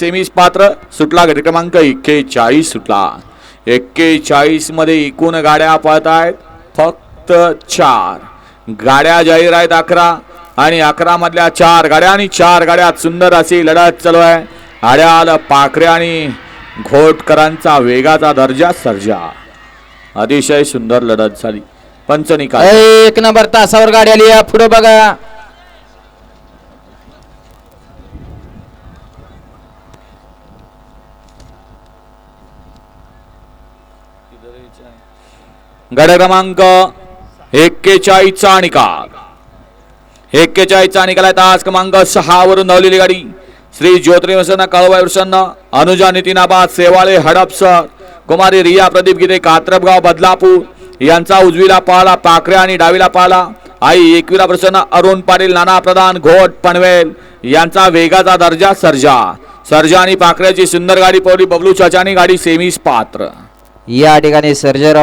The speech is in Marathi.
सेमीस पात्र सुटला गट क्रमांक 41 सुटला 41 मध्ये एकूण गाड्या पळत आहेत फक्त 4 गाड्या जाहीर आहेत 11 आणि 11 मधल्या 4 गाड्या आणि 4 गाड्यात सुंदर अशी लढत चालू आहे आड्याल पाखरे आणि घोटकरांचा वेगाचा दर्जा सर्जा अतिशय सुंदर लढत झाली पंच निकाल 1 नंबर तासावर गाडी आली पुढे बघा गड क्रमांक 41 चा निकाल 41 चा निकाल आहे तास क्रमांक 6 वरून धावलेली गाडी श्री ज्योतिर्मय प्रसन्न काळूबाई प्रसन्न अनुजा नितीन आबा सेवाळे हडपसर कुमारी रिया प्रदीप गीते कात्रपगाव बदलापूर यांचा उजवीला पाला पाखरे आणि डावीला पाला आई एकविरा प्रसन्न अरुण पाटील नाना प्रधान घोट पनवेल यांचा वेगाचा दर्जा सर्जा आणि पाखऱ्याची सुंदर गाडी पवली बबलू चाचानी गाडी सेमीस पात्र या ठिकाणी सर्जा